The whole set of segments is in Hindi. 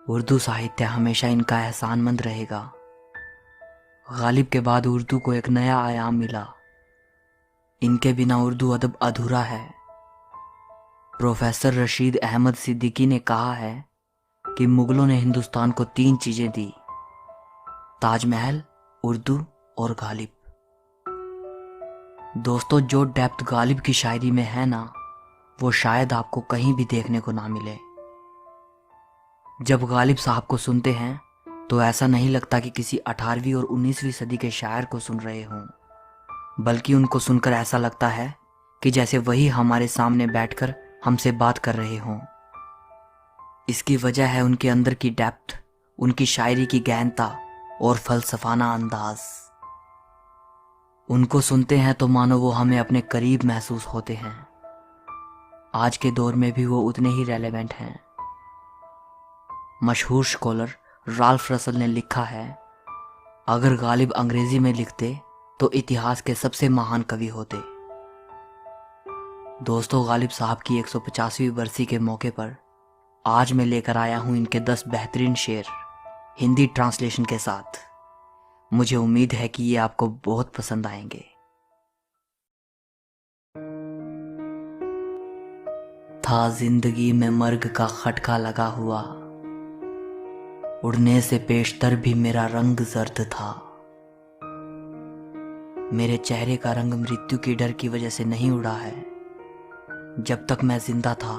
उर्दू साहित्य हमेशा इनका एहसानमंद रहेगा। गालिब के बाद उर्दू को एक नया आयाम मिला। इनके बिना उर्दू अदब अधूरा है। प्रोफेसर रशीद अहमद सिद्दीकी ने कहा है कि मुगलों ने हिंदुस्तान को 3 चीजें दी: ताजमहल, उर्दू और गालिब। दोस्तों, जो डेप्थ गालिब की शायरी में है ना, वो शायद आपको कहीं भी देखने को ना मिले। जब गालिब साहब को सुनते हैं तो ऐसा नहीं लगता कि किसी 18वीं और 19वीं सदी के शायर को सुन रहे हों, बल्कि उनको सुनकर ऐसा लगता है कि जैसे वही हमारे सामने बैठकर हमसे बात कर रहे हों। इसकी वजह है उनके अंदर की डेप्थ, उनकी शायरी की गहनता और फलसफाना अंदाज। उनको सुनते हैं तो मानो वो हमें अपने करीब महसूस होते हैं। आज के दौर में भी वो उतने ही रेलेवेंट हैं। मशहूर स्कॉलर राल्फ रसल ने लिखा है, अगर गालिब अंग्रेजी में लिखते तो इतिहास के सबसे महान कवि होते। दोस्तों, गालिब साहब की 150वीं बरसी के मौके पर आज मैं लेकर आया हूं इनके 10 बेहतरीन शेर हिंदी ट्रांसलेशन के साथ। मुझे उम्मीद है कि ये आपको बहुत पसंद आएंगे। था जिंदगी में मर्ग का खटका लगा हुआ, उड़ने से पेशतर भी मेरा रंग जर्द था। मेरे चेहरे का रंग मृत्यु के डर की वजह से नहीं उड़ा है। जब तक मैं जिंदा था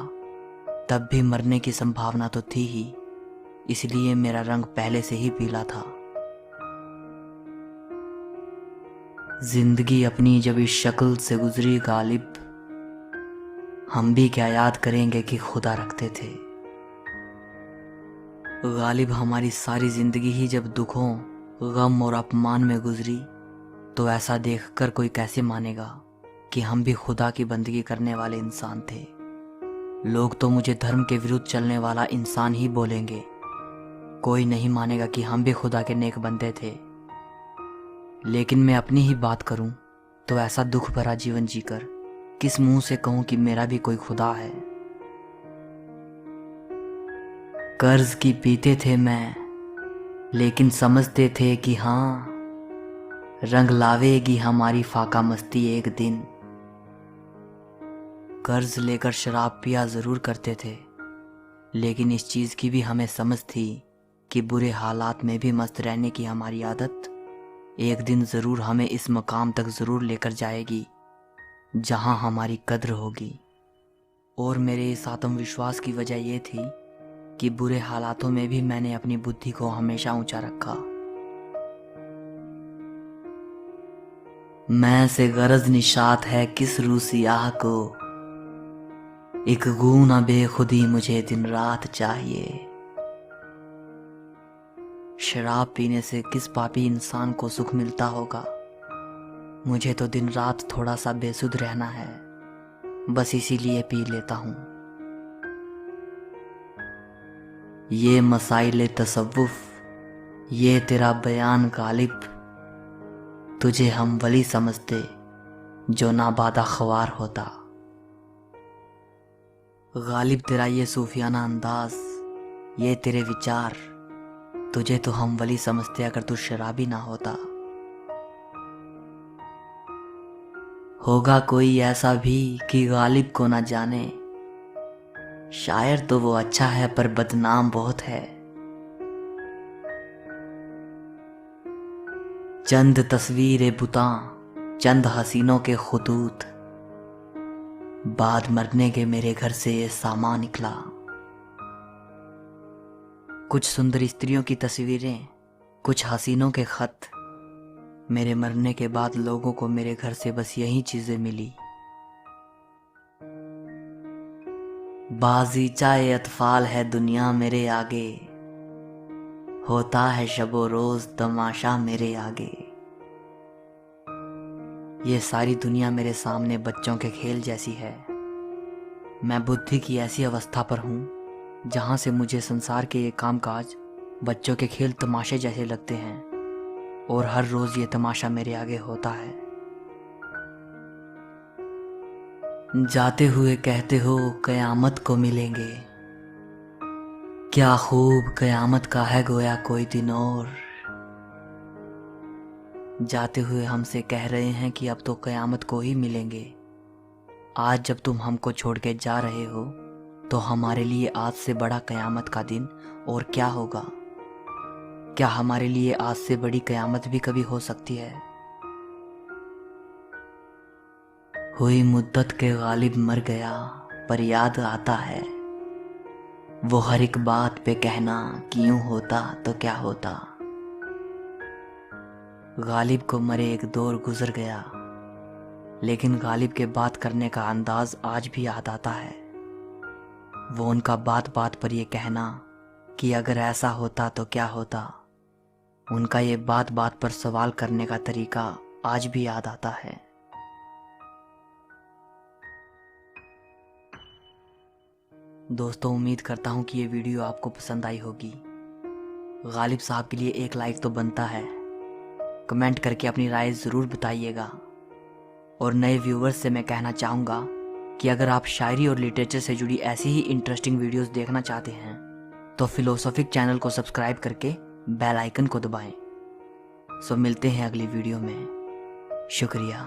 तब भी मरने की संभावना तो थी ही, इसलिए मेरा रंग पहले से ही पीला था। जिंदगी अपनी जब इस शक्ल से गुजरी गालिब, हम भी क्या याद करेंगे कि खुदा रखते थे। गालिब हमारी सारी जिंदगी ही जब दुखों, गम और अपमान में गुजरी, तो ऐसा देखकर कोई कैसे मानेगा कि हम भी खुदा की बंदगी करने वाले इंसान थे। लोग तो मुझे धर्म के विरुद्ध चलने वाला इंसान ही बोलेंगे। कोई नहीं मानेगा कि हम भी खुदा के नेक बंदे थे। लेकिन मैं अपनी ही बात करूं तो ऐसा दुख भरा जीवन जीकर किस मुंह से कहूं कि मेरा भी कोई खुदा है। कर्ज की पीते थे मैं, लेकिन समझते थे कि हाँ, रंग लावेगी हमारी फाका मस्ती एक दिन। कर्ज लेकर शराब पिया जरूर करते थे, लेकिन इस चीज की भी हमें समझ थी कि बुरे हालात में भी मस्त रहने की हमारी आदत एक दिन जरूर हमें इस मकाम तक जरूर लेकर जाएगी जहां हमारी कद्र होगी। और मेरे इस आत्मविश्वास की वजह यह थी कि बुरे हालातों में भी मैंने अपनी बुद्धि को हमेशा ऊंचा रखा। मैं से गरज निशात है किस रूसियाह को, एक गूना बेखुदी मुझे दिन रात चाहिए। शराब पीने से किस पापी इंसान को सुख मिलता होगा। मुझे तो दिन रात थोड़ा सा बेसुध रहना है, बस इसीलिए पी लेता हूं। ये मसाइले तसव्वुफ, ये तेरा बयान गालिब, तुझे हम वली समझते जो नाबादा ख्वार होता। गालिब, तेरा ये सूफियाना अंदाज, ये तेरे विचार, तुझे तो हम वली समझते अगर तू शराबी ना होता। होगा कोई ऐसा भी कि गालिब को ना जाने, शायर तो वो अच्छा है पर बदनाम बहुत है। चंद तस्वीरें बुता, चंद हसीनों के खुतूत, बाद मरने के मेरे घर से ये सामान निकला। कुछ सुंदर स्त्रियों की तस्वीरें, कुछ हसीनों के खत, मेरे मरने के बाद लोगों को मेरे घर से बस यही चीजें मिली। बाजीचाए अतफाल है दुनिया मेरे आगे, होता है शबो रोज तमाशा मेरे आगे। ये सारी दुनिया मेरे सामने बच्चों के खेल जैसी है। मैं बुद्धि की ऐसी अवस्था पर हूँ जहाँ से मुझे संसार के ये कामकाज बच्चों के खेल तमाशे जैसे लगते हैं, और हर रोज ये तमाशा मेरे आगे होता है। जाते हुए कहते हो कयामत को मिलेंगे, क्या खूब कयामत का है गोया कोई दिन और, जाते हुए हमसे कह रहे हैं कि अब तो कयामत को ही मिलेंगे। आज जब तुम हमको छोड़ के जा रहे हो तो हमारे लिए आज से बड़ा कयामत का दिन और क्या होगा। क्या हमारे लिए आज से बड़ी कयामत भी कभी हो सकती है। हुई मुद्दत के गालिब मर गया पर याद आता है, वो हर एक बात पे कहना कि यूं होता तो क्या होता। गालिब को मरे एक दौर गुजर गया, लेकिन गालिब के बात करने का अंदाज आज भी याद आता है। वो उनका बात बात पर ये कहना कि अगर ऐसा होता तो क्या होता, उनका ये बात बात पर सवाल करने का तरीका आज भी याद आता है। दोस्तों, उम्मीद करता हूँ कि ये वीडियो आपको पसंद आई होगी। गालिब साहब के लिए एक लाइक तो बनता है। कमेंट करके अपनी राय ज़रूर बताइएगा। और नए व्यूवर्स से मैं कहना चाहूँगा कि अगर आप शायरी और लिटरेचर से जुड़ी ऐसी ही इंटरेस्टिंग वीडियोस देखना चाहते हैं तो फिलोसॉफिक चैनल को सब्सक्राइब करके बेल आइकन को दबाएं। सो मिलते हैं अगली वीडियो में। शुक्रिया।